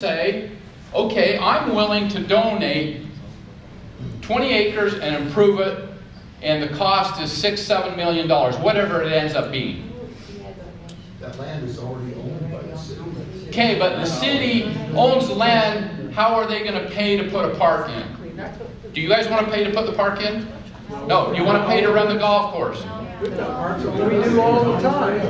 say, okay, I'm willing to donate 20 acres and improve it, and the cost is $6–7 million, whatever it ends up being. That land is already owned by the city. Okay, but the city owns the land. How are they going to pay to put a park in? Do you guys want to pay to put the park in? No. You want to pay to run the golf course? We do all the time.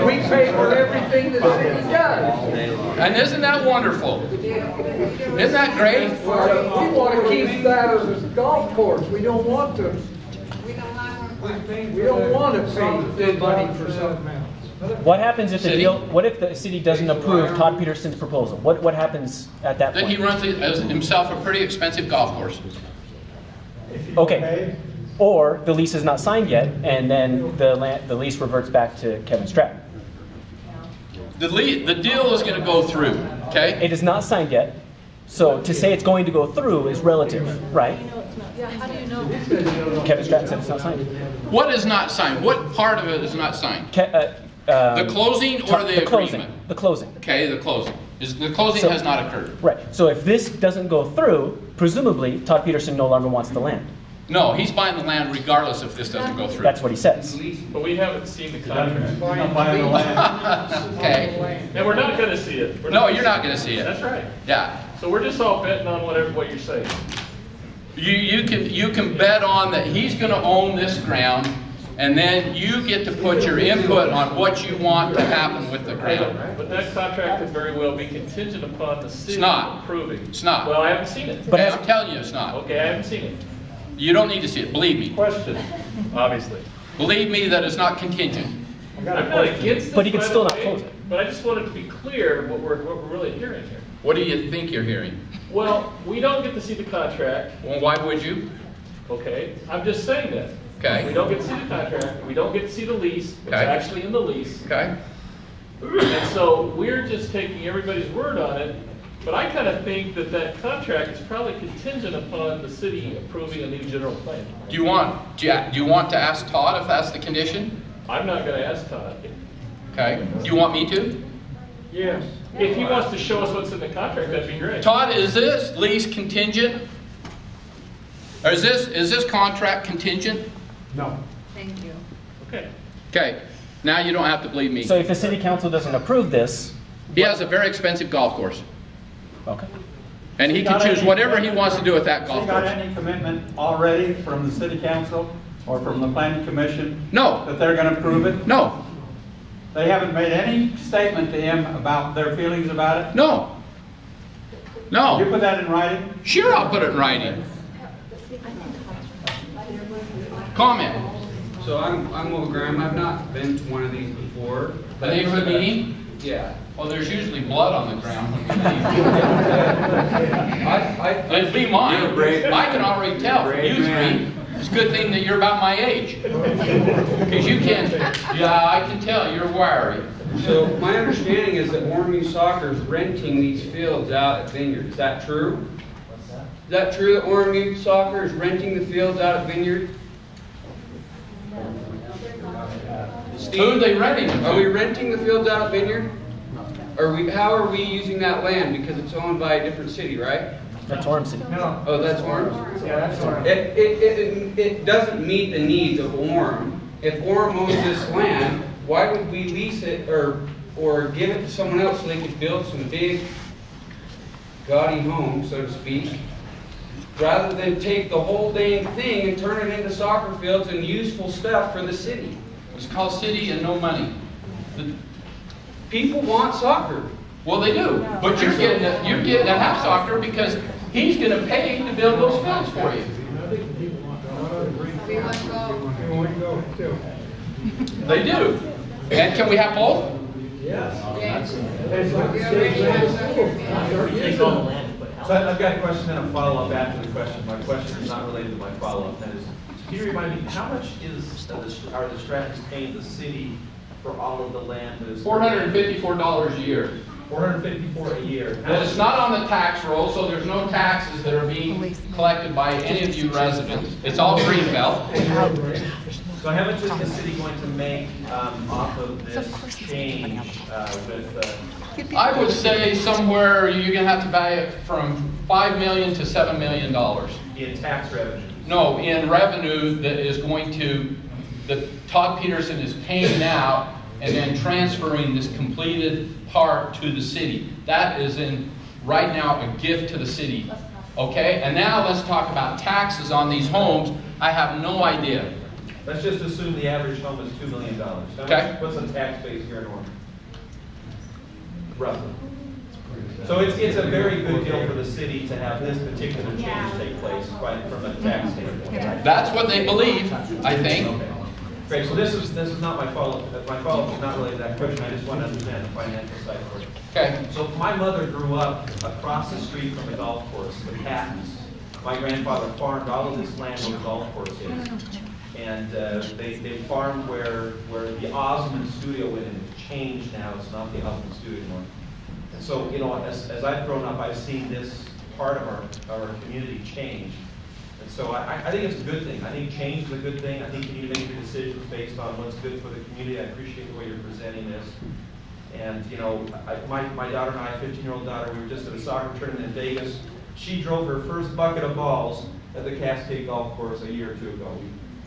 We pay for everything the city does. And isn't that wonderful? Isn't that great? We want to keep that as a golf course. We don't want to. We don't want to pay money for something else. What happens if the deal? What if the city doesn't approve Todd Peterson's proposal? What happens at that point? Then he runs himself a pretty expensive golf course. Okay. Or the lease is not signed yet, and then the lease reverts back to Kevin Stratton. The deal is going to go through. Okay. It is not signed yet, so to say it's going to go through is relative, right? Yeah, how do you know? Kevin Stratton said it's not signed. What is not signed? What part of it is not signed? The closing or the agreement? The closing. Okay, the closing. The closing has not occurred. Right. So if this doesn't go through, presumably Todd Peterson no longer wants the land. No, he's buying the land regardless if this doesn't go through. That's what he says. But we haven't seen the contract. Not buying the land. Okay. And we're not going to see it. No, you're not going to see it. That's right. Yeah. So we're just all betting on what you're saying. You can bet on that he's going to own this ground, and then you get to put your input on what you want to happen with the ground. But that contract could very well be contingent upon the city approving. It's not. Well, I haven't seen it. But I'm telling you it's not. Okay, I haven't seen it. You don't need to see it. Believe me. Question, obviously. Believe me that it's not contingent. I'm not against this, but he can still not way, close it. But I just wanted to be clear what we're really hearing here. What do you think you're hearing? Well, we don't get to see the contract. Well, why would you? Okay, I'm just saying that. Okay. We don't get to see the contract. We don't get to see the lease. It's actually in the lease. Okay. And so we're just taking everybody's word on it. But I kind of think that contract is probably contingent upon the city approving a new general plan. Do you want to ask Todd if that's the condition? I'm not going to ask Todd. Okay. Do you want me to? Yes. If he wants to show us what's in the contract, that'd be great. Todd, is this lease contingent? Or is this contract contingent? No. Thank you. Okay. Okay. Now you don't have to believe me. So if the city council doesn't approve this, He has a very expensive golf course. okay. And he can choose whatever he wants to do with that golf Has he got course. any commitment already from the city council or from the planning commission? No. That they're going to approve it? No. They haven't made any statement to him about their feelings about it? No. No. You put that in writing? Sure, I'll put it in writing. Comment. So I'm Will Graham. I've not been to one of these before. The neighborhood meeting? Yeah. Well, there's usually blood on the ground when we leave. It'd be mine. I can already tell from you three. It's a good thing that you're about my age. Because you can, yeah, I can tell you're wiry. So my understanding is that Orem Youth Soccer is renting these fields out at Vineyard. Is that true? Is that true that Orem Youth Soccer is renting the fields out at Vineyard? Who are they renting them Are we to? renting the fields out at Vineyard? How are we using that land? Because it's owned by a different city, right? That's Orem City. No. Oh, that's Orem? Yeah, that's all right. It doesn't meet the needs of Orem. If Orem owns this land, why would we lease it or give it to someone else so they could build some big, gaudy homes, so to speak, rather than take the whole dang thing and turn it into soccer fields and useful stuff for the city? It's called city and no money. People want soccer. Well, they do. But you're getting a half soccer because he's going to pay to build those fields for you. They do. And can we have both? So I've got a question and a follow-up after the question. My question is not related to my follow-up. That is, can you remind me, how much are the Strattons paying the city for all of the land? $454 a year. $454 a year. But it's not on the tax roll, so there's no taxes that are being collected by any of you residents. It's all greenbelt. So how much is the city going to make off of this change with I would say somewhere you're going to have to buy it from $5 million to $7 million. In tax revenue? No, in revenue that is going to, that Todd Peterson is paying out and then transferring this completed part to the city. That is right now a gift to the city. Okay, and now let's talk about taxes on these homes. I have no idea. Let's just assume the average home is $2 million. Okay. What's the tax base here in Orem? Roughly. So it's a very good deal for the city to have this particular change take place from a tax standpoint. That's what they believe, I think. Okay. Great, so this is not my follow-up. My follow-up is not related to that question. I just want to understand the financial side for it. Okay. So my mother grew up across the street from the golf course, the Pattons. My grandfather farmed all of this land where the golf course is. And they farmed where the Osmond studio went in. It's changed now. It's not the Osmond studio anymore. And so, you know, as I've grown up, I've seen this part of our community change. And so I think it's a good thing. I think change is a good thing. I think you need to make your decisions based on what's good for the community. I appreciate the way you're presenting this. And, you know, my daughter and I, 15-year-old daughter, we were just at a soccer tournament in Vegas. She drove her first bucket of balls at the Cascade Golf Course a year or two ago.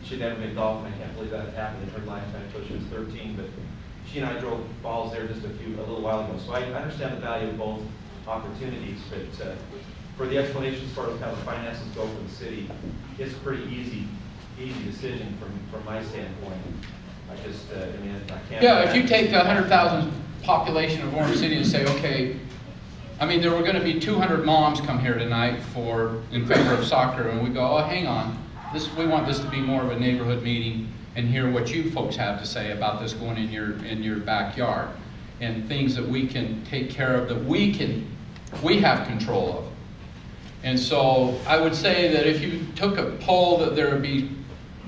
She'd never been golfing. I can't believe that had happened in her lifetime until she was 13. But she and I drove balls there just a little while ago. So I understand the value of both opportunities. But for the explanation as far as how the finances go for the city, it's a pretty easy decision from my standpoint. I can't. Yeah, if you take the 100,000 population of Orem City and say, okay, I mean, there were going to be 200 moms come here tonight in favor of soccer, and we go, oh, hang on, we want this to be more of a neighborhood meeting and hear what you folks have to say about this going in your backyard and things that we can take care of that we have control of. And so I would say that if you took a poll, that there would be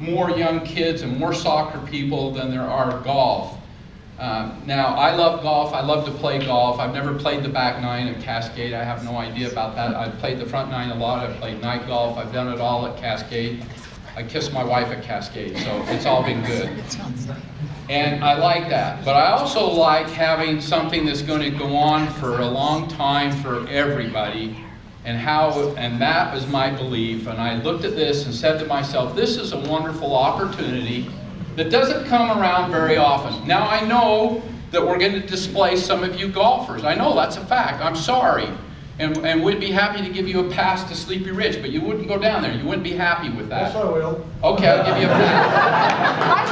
more young kids and more soccer people than there are golf. Now, I love golf. I love to play golf. I've never played the back nine at Cascade. I have no idea about that. I've played the front nine a lot. I've played night golf. I've done it all at Cascade. I kissed my wife at Cascade, so it's all been good. And I like that. But I also like having something that's going to go on for a long time for everybody. And that was my belief. And I looked at this and said to myself, this is a wonderful opportunity that doesn't come around very often. Now, I know that we're going to displace some of you golfers. I know that's a fact. I'm sorry. And we'd be happy to give you a pass to Sleepy Ridge, but you wouldn't go down there. You wouldn't be happy with that. Yes, I will. Okay, I'll give you a pass.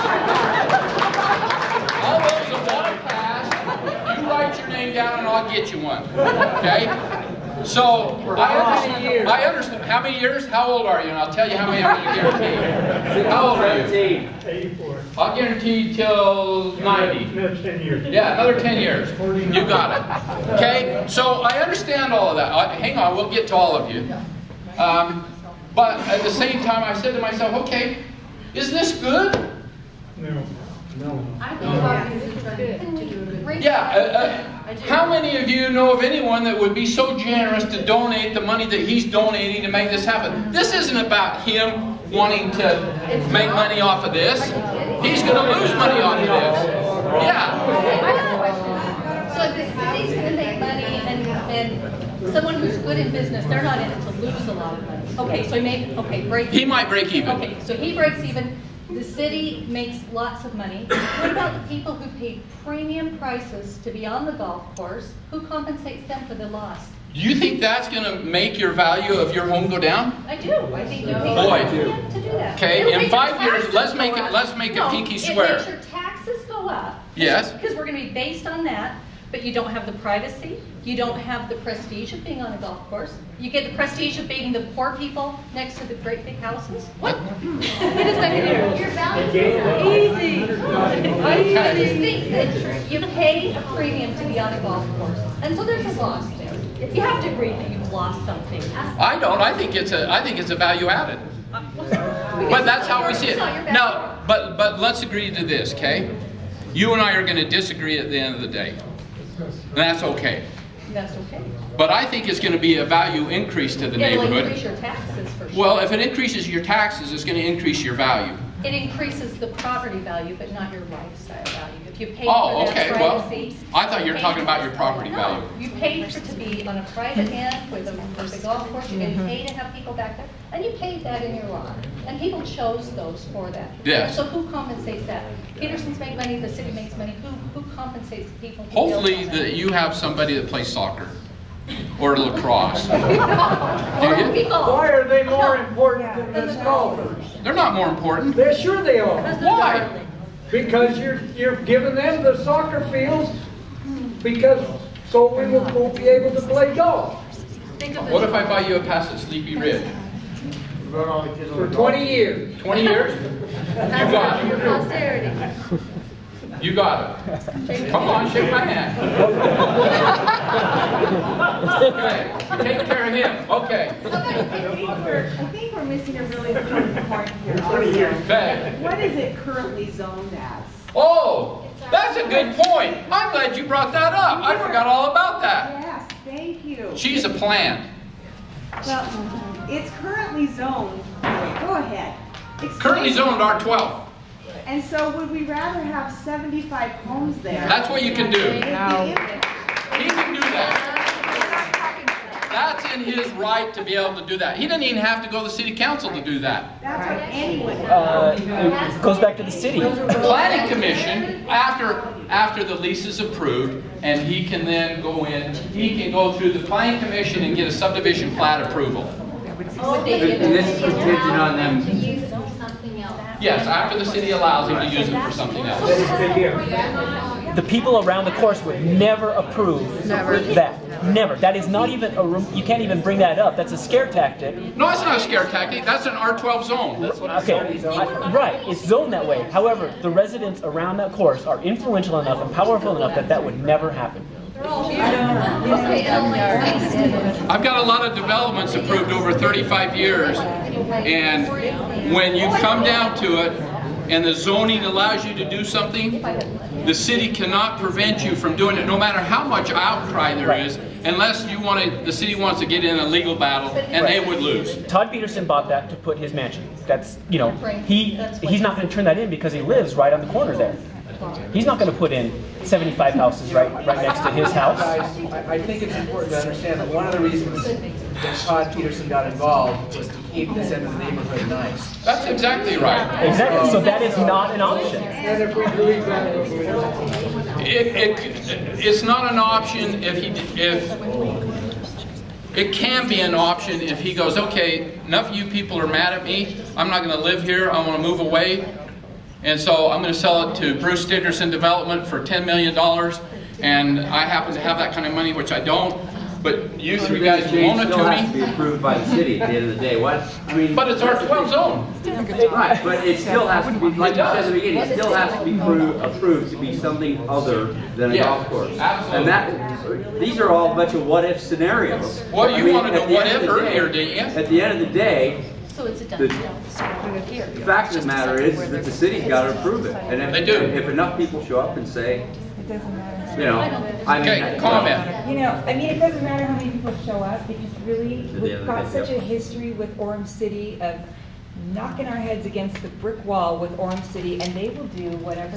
All those that want a pass, you write your name down and I'll get you one. Okay? So, I understand. How many years? How old are you? And I'll tell you how many I'm going to guarantee. How old are you? 84. I'll guarantee till 90. Another 10 years. Yeah, another 10 years. You got it. Okay? So I understand all of that. Hang on, we'll get to all of you. But at the same time, I said to myself, okay, is this good? No. I think it's good to do a good. Yeah. How many of you know of anyone that would be so generous to donate the money that he's donating to make this happen? This isn't about him wanting to make money off of this. He's going to lose money off of this. Yeah. I have a question. So if the city's going to make money and someone who's good in business, they're not in it to lose a lot of money. Okay, so break even. He might break even. Okay, so he breaks even. The city makes lots of money. What about the people who pay premium prices to be on the golf course? Who compensates them for the loss? Do you think that's going to make your value of your home go down? I do. I think you Boy. to do that. Okay, in 5 years, let's make it pinky swear. It makes your taxes go up. Yes. Because we're going to be based on that. But you don't have the privacy. You don't have the prestige of being on a golf course. You get the prestige of being the poor people next to the great big houses. What? Wait a second. Your values are easy. I just think that you pay a premium to be on a golf course, and so there's a loss there. You have to agree that you've lost something. I don't. I think it's a value added. But that's how we see it. Now, but let's agree to this, okay? You and I are going to disagree at the end of the day. And that's okay. That's okay. But I think it's going to be a value increase to the neighborhood. It'll increase your taxes for sure. Well, if it increases your taxes, it's going to increase your value. It increases the property value, but not your lifestyle value. If you pay Oh, for okay, that well, privacy. I thought you were talking about your property No, value. you paid for it to be on a private end for the golf course, you didn't pay to have people back there, and you paid that in your lot. And people chose those for that. Yes. So who compensates that? Peterson's make money, the city makes money, who compensates the people? who build Hopefully on that you have somebody that plays soccer or lacrosse. Or people. Why are they more important than the golfers? They're not more important. They're sure they are. Why? Because you're giving them the soccer fields because so we won't be able to play golf What if I buy you a pass at Sleepy Ridge? for 20 years. 20 years? You got it. Posterity. You got it. Come on, shake my hand. Okay, take care of him. Okay. I think we're missing a really important part here. Okay. What is it currently zoned as? Oh, that's a good point. I'm glad you brought that up. I forgot all about that. Yes, thank you. She's a plant. Well, it's currently zoned, go ahead. Currently zoned R12. And so would we rather have 75 homes there? That's what you can do. If the He can do that. That's in his right to be able to do that. He doesn't even have to go to the city council to do that. That's what anyone It goes back to the city. The planning commission, after the lease is approved, and he can then go in, he can go through the planning commission and get a subdivision plat approval. Would they give And this is it? contingent on them. To use it for something else. Yes, after the city allows him to use it for something else. The people around the course would never approve that. Never. That is not even a room. You can't even bring that up. That's a scare tactic. No, it's not a scare tactic. That's an R12 zone. Okay, right. It's zoned that way. However, the residents around that course are influential enough and powerful enough that that would never happen. I've got a lot of developments approved over 35 years, and when you come down to it, and the zoning allows you to do something, the city cannot prevent you from doing it, no matter how much outcry there is, unless you want to, the city wants to get in a legal battle, and they would lose. Todd Peterson bought that to put his mansion. That's, you know, he's not going to turn that in because he lives right on the corner there. He's not going to put in 75 houses right next to his house. Guys, I think it's important to understand that one of the reasons that Todd Peterson got involved was to keep this end of the neighborhood nice. That's exactly right. Exactly. So that is not an option. And if we believe that, It's not an option if it can be an option if he goes, okay, enough of you people are mad at me. I'm not going to live here. I want to move away. And so I'm going to sell it to Bruce Dickerson Development for $10 million. And I happen to have that kind of money, which I don't. But you three guys loan it still has to to be me. approved by the city at the end of the day. What? I mean, But it's R12 zone. right, but it still has to be, like you said at the beginning, it still has to be approved to be something other than a Yes, golf course. absolutely. And that, these are all a bunch of what if scenarios. Well, you wanted at a the what end if of the day- earlier, didn't you? At the end of the day, So it's a done the deal. the fact of the matter is that the city's got to approve it. And They do. if enough people show up and say, It doesn't matter. you know, I mean. Okay, comment. You know, I mean, it doesn't matter how many people show up, because really, the we've other got day, such yep. a history with Orem City of knocking our heads against the brick wall with Orem City, and they will do whatever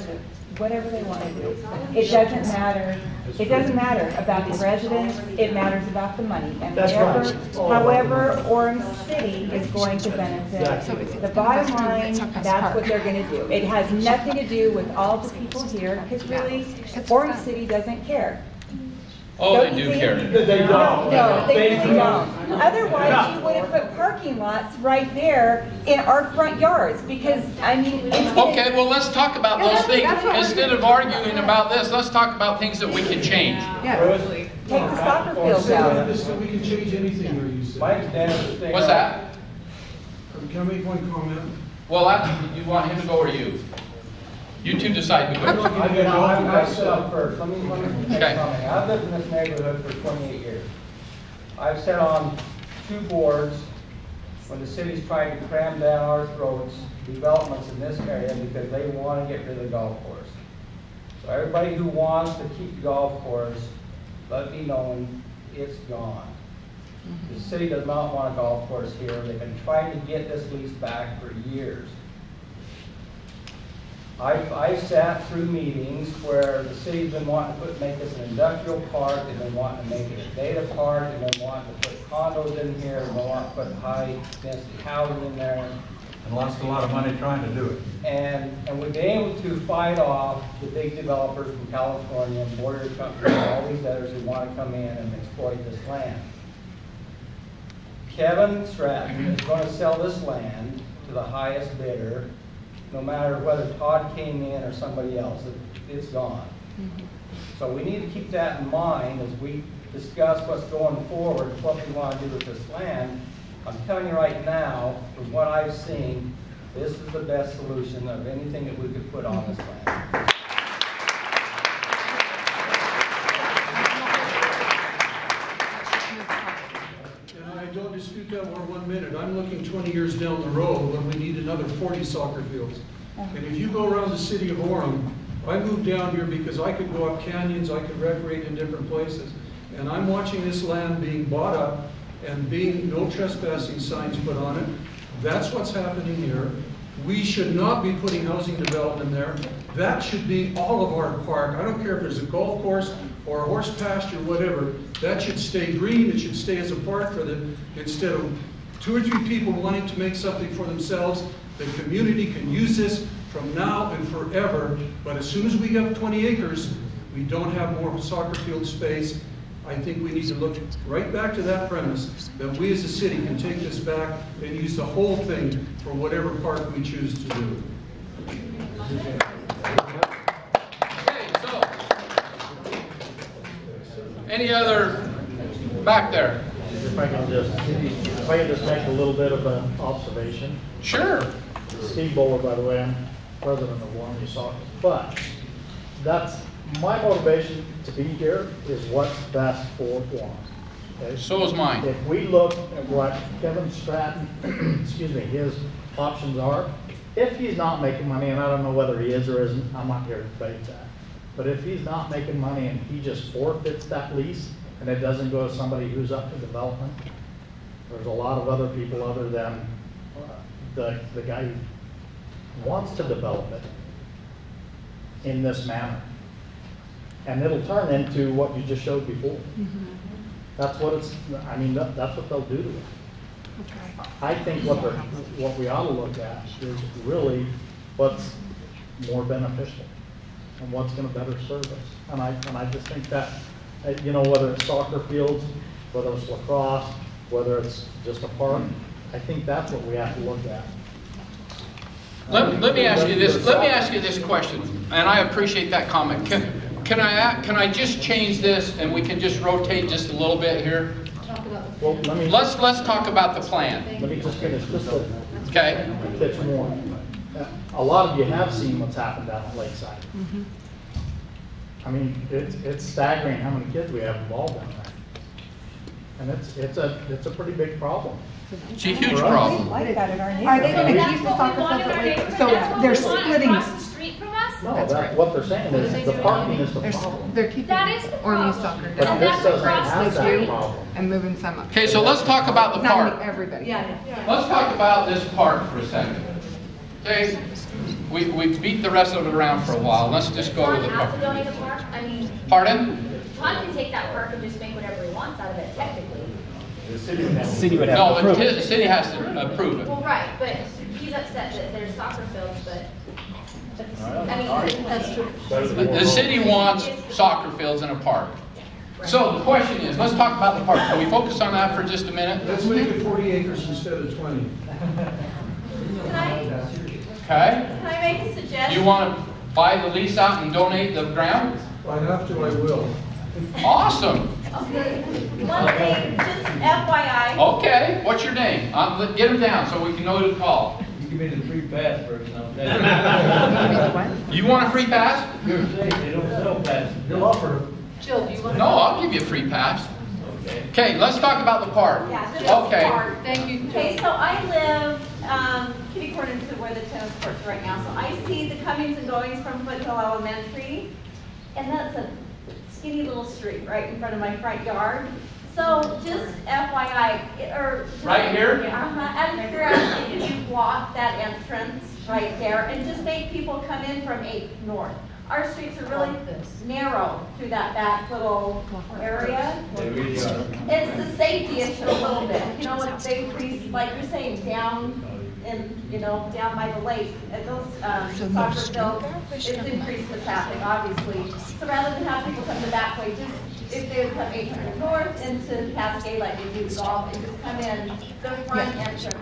they want to do. It doesn't matter. It doesn't matter about the residents. It matters about the money. And however Orem City is going to benefit, the bottom line, that's what they're going to do. It has nothing to do with all the people here, because really, Orem City doesn't care. Oh, Don't they you do think? care. they don't. No, they really don't. Otherwise, you would have put parking lots right there in our front yards, because, I mean, it's gonna- Okay, well, let's talk about those things. Instead of arguing about this, let's talk about things that we can change. Take the soccer fields out. We can change anything here, you said. What's that? Can I make one comment? Well, you want him to go or you? You two decide who goes. I sit up first. Let me Okay. say something. I've lived in this neighborhood for 28 years. I've sat on 2 boards when the city's trying to cram down our throats developments in this area because they want to get rid of the golf course. So everybody who wants to keep the golf course, let me know it's gone. The city does not want a golf course here. They've been trying to get this lease back for years. I've sat through meetings where the city's been wanting to make this an industrial park, and they want to make it a data park, and they want to put condos in here, and they want to put high density housing in there. And lost a lot of money trying to do it. And we've been able to fight off the big developers from California and border companies and all these others who want to come in and exploit this land. Kevin Stratton is going to sell this land to the highest bidder, no matter whether Todd came in or somebody else. It's gone. So we need to keep that in mind as we discuss what's going forward, what we want to do with this land. I'm telling you right now, from what I've seen, this is the best solution of anything that we could put on this land. And I don't dispute that for 1 minute. I'm looking 20 years down the road when we need another 40 soccer fields. And if you go around the city of Orem, I moved down here because I could go up canyons, I could recreate in different places. And I'm watching this land being bought up and being no trespassing signs put on it. That's what's happening here. We should not be putting housing development there. That should be all of our park. I don't care if there's a golf course or a horse pasture, whatever. That should stay green. It should stay as a park for them, instead of 2 or 3 people wanting to make something for themselves. The community can use this from now and forever, but as soon as we have 20 acres, we don't have more soccer field space. I think we need to look right back to that premise, that we as a city can take this back and use the whole thing for whatever park we choose to do. Okay, so, any other back there? If I can just make a little bit of an observation. Sure. Steve Bowler, by the way, I'm president of Orem Soccer. But that's my motivation to be here is what's best for Orem. Okay? So is mine. If we look at what Kevin Stratton, excuse me, his options are, if he's not making money, and I don't know whether he is or isn't, I'm not here to debate that. But if he's not making money and he just forfeits that lease and it doesn't go to somebody who's up to development, there's a lot of other people other than the guy who wants to develop it in this manner. And it'll turn into what you just showed before. That's what it's, I mean, that's what they'll do to it. I think what we ought to look at is really what's more beneficial and what's going to better serve us. And I just think that, you know, whether it's soccer fields, whether it's lacrosse, whether it's just a park, I think that's what we have to look at. Let me ask you this. Let me ask you this question, and I appreciate that comment. Can I just change this, and we can just rotate just a little bit here? Well, let's talk about the plan. Let me just finish this. Okay. Pitch more. A lot of you have seen what's happened down at Lakeside. I mean, it's staggering how many kids we have involved down there, and it's a pretty big problem. It's a huge problem. Are they going to keep the soccer fields at Lake? So they're splitting. Across the street from us? No, what they're saying is the parking is the problem. They're keeping Orem soccer But this doesn't have that problem. and moving some up. Okay, so let's talk about the park. Everybody. Let's talk about this park for a second. Okay, we've beat the rest of it around for a while. Let's just go to the park. To donate a park? I mean, Pardon? Todd can take that park and just make whatever he wants out of it, technically. The city would have no, to approve it. The city has to approve it. Well, right, but he's upset that there's soccer fields, but I mean, that's true. The city wants soccer fields in a park. So the question is, let's talk about the park. Can we focus on that for just a minute? Let's make it 40 acres instead of 20. Can I make a suggestion? You want to buy the lease out and donate the ground? If I have to, I will. Awesome. Okay. One thing, just FYI. Okay. What's your name? Get him down so we can know who to call. You give me the free pass for it. You want a free pass? You're safe. They don't sell passes. They'll offer. Jill, do you want to? No, I'll give you a free pass. Okay, let's talk about the park. Yeah, okay. Park. Thank you. Okay, so I live kitty corner to where the tennis courts are right now. So I see the comings and goings from Foothill Elementary, and that's a skinny little street right in front of my front yard. So just FYI, or right here? Out of curiosity, did you block that entrance right there and just make people come in from 8th North. Our streets are really narrow through that back little area. They really are. It's the safety issue a little bit. You know, if they increase, like you're saying, down in, you know, down by the lake, at those soccer fields, it's increased the traffic, obviously. So rather than have people come the back way, just if they would come 800 North into Cascade like they do golf and just come in the front entrance